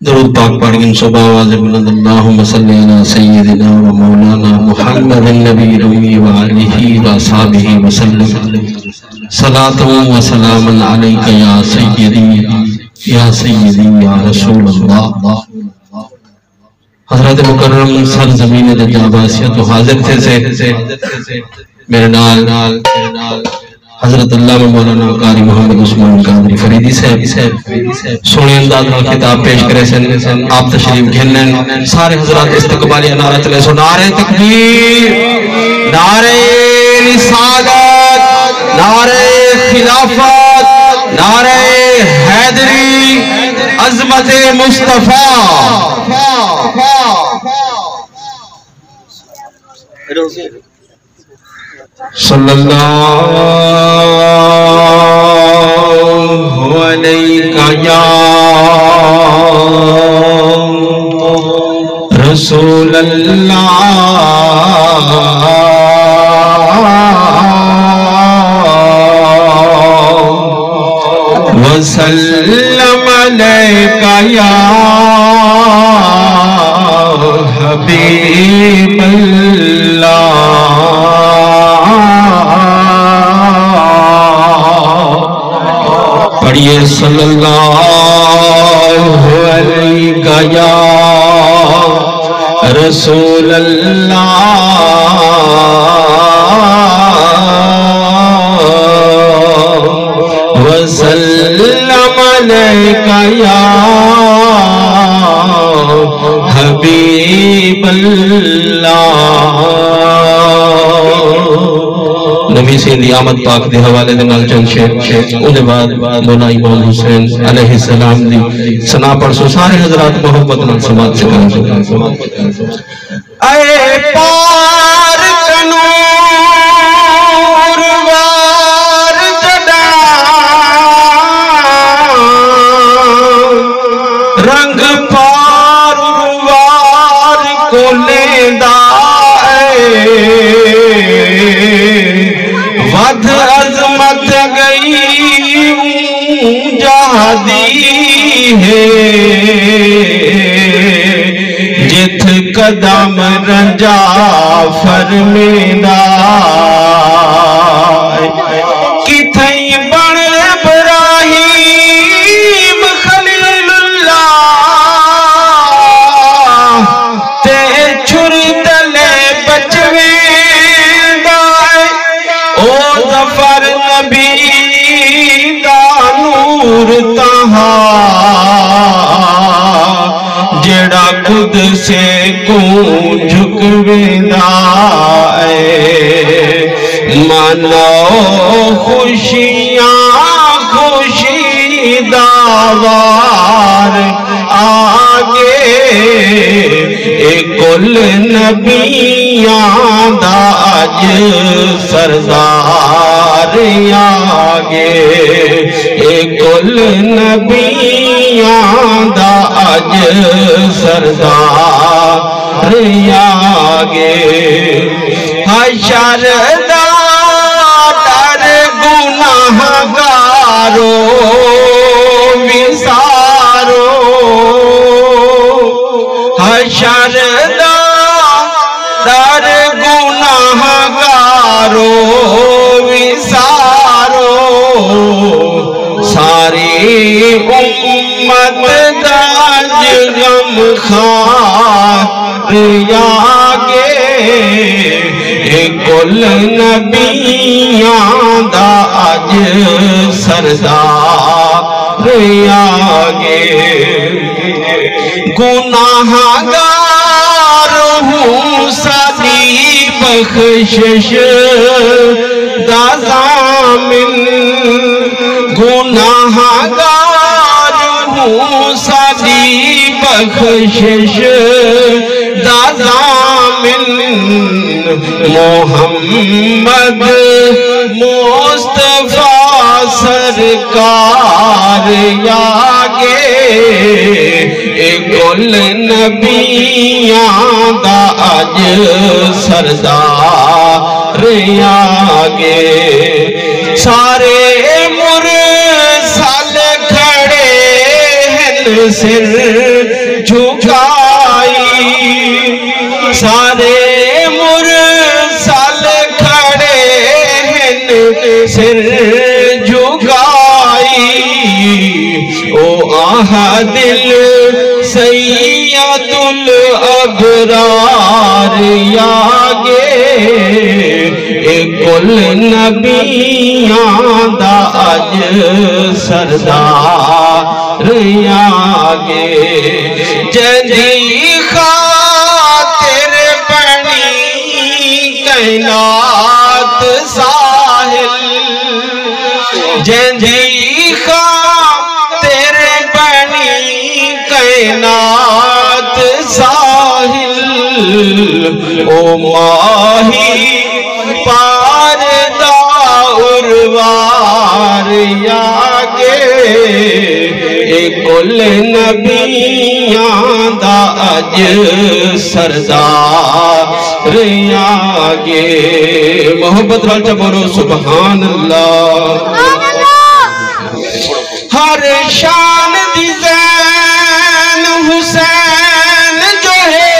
درود پاک پڑھیں صبح آواز بلند اللہم صلی علی سیدنا و مولانا محمد النبی الامی و آلہ و صحابہ وسلم صلاۃ و سلام علیک یا سیدی یا رسول اللہ۔ حضرت مکرم سرزمین دجاباسیہ تو حاضر تھے سے میرے نال حضرت علامہ مولانا قاری محمد عثمان قادری فریدی صاحب سونے انداز میں خطاب پیش کرے سن آپ تشریف گھنن سارے حضرات استقبالی نعرہ چلے سو نعرہ تکبیر، نعرہ رسالت، نعرہ خلافت، نعرہ حیدری، عظمت مصطفیٰ۔ صلی اللہ علیہ یا رسول اللہ وسلم علیہ یا حبیب اللہ۔ پڑھئے صلی اللہ علیہ یا رسول اللہ وسلم علیہ یا حبیب اللہ۔ نبی سے نیامت پاک دے حوالے دے نال چند شیخ انہیں بعد مولا امام حسین علیہ السلام دی سنا پڑھ سو سارے حضرات محبت نال سماعت سے کریں سو۔ اے پار کنور وار جدا رنگ پار وار کو لیندہ ود عظمت گئی جہادی ہے جت قدم رنجا فرمیدہ کتھائی بڑھ ابراہیم خلیل اللہ تے چھر دلے بچویں ظفر نبی دا نور تہا جڑا خود سے کو جھکویندہ منو خوشیاں خوشی داوار آگے کل نبیاں دا اج سردار آگے کل نبیاں دا اج سردار آگے حشر دا در گناہ گارو وسارو حشر دا در گناہ گارو وسارو ساری امت دا غم خار آگے کل نبیاں دا اج سردار آگے گناہ گار ہوں ساری بخشش دا ضامن گناہ گار ہوں ساری بخشش دا ضامن محمد مصطفیٰ سرکار آگے کل نبیاں دا اج سردار آگے سارے مرسل کھڑے سر جھکائی سارے مرسل کھڑے ہیں سر جھکائی او آہا دل سید الابرار یاگے کل نبیاں دا اج سردار یاگے جدی خاطر بنی کائنات ساحل جدی خاطر بنی کائنات ساحل او ماہی پار دا اروار یاگے کل نبیاں دا اج سردار یاگے محبت رالچہ بولو سبحان اللہ ہر شان دی زین حسین جو ہے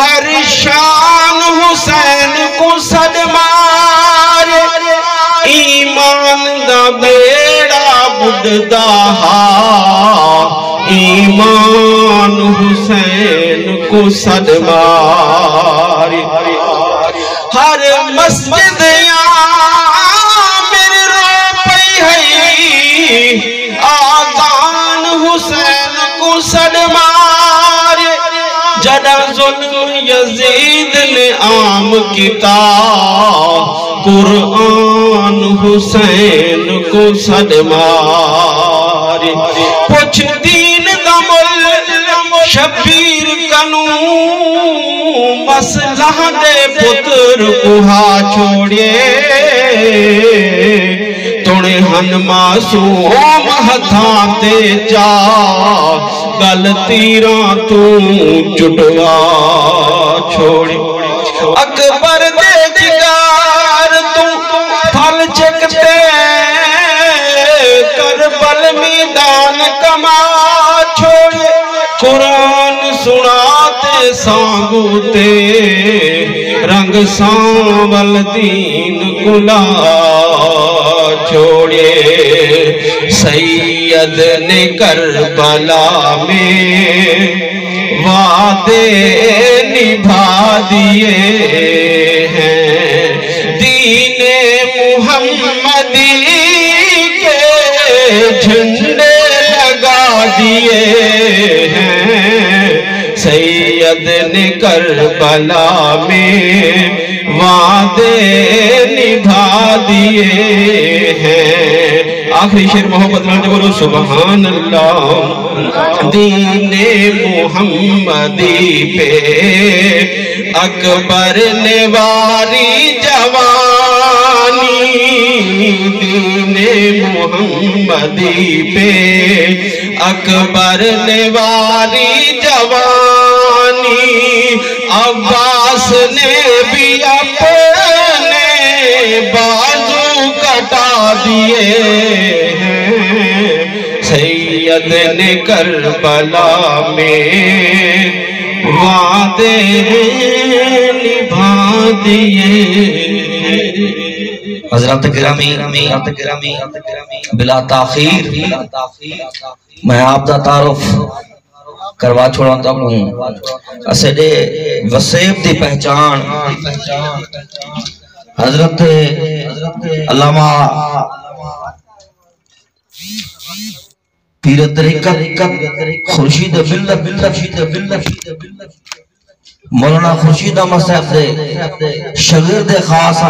ہر شان حسین کو صدمار ایمان دا بیڑا بددا ایمان حسین کو صدمار ہر مسجد عامر رو پئی ہے آذان حسین کو صدمار جڑا ظلم یزید نے عام کیتا قرآن حسین کو صدمار پوچھ دین دا مل شبیر کنو مسلح دے پتر کوہا چھوڑے توڑے ہن معصوم ہتھاں تے جا غلطیراں تو چٹوا چھوڑے اکبر دے جگار تو پھل چکتے کربل میدان کما چھوڑے قرآن سناتے سانگوتے رنگ سانول دین کلا چھوڑے سید نے کربلا میں وعدے نبھا دیے ہیں دین محمدی کے جھنڈے لگا دیے ہیں سید نے کربلا میں وعدے نبھا دیے ہیں آخری شعر محبت رہنے بولو سبحان اللہ دین محمدی پہ اکبر نے واری جوانی دین محمدی پہ اکبر نے واری جوانی عباس نے بھی اپنے بازو کٹا دیے ہیں سید نے کربلا میں وعدے نبھا دیے حضرات گرامی بلا تاخیر میں آپ دا تعارف کروا چھوڑا ہوں اسے دے وسیب دی پہچان حضرت علامہ پیر طریقت خورشید ملت مولانا خورشید احمد صاحب دے شاگرد خاص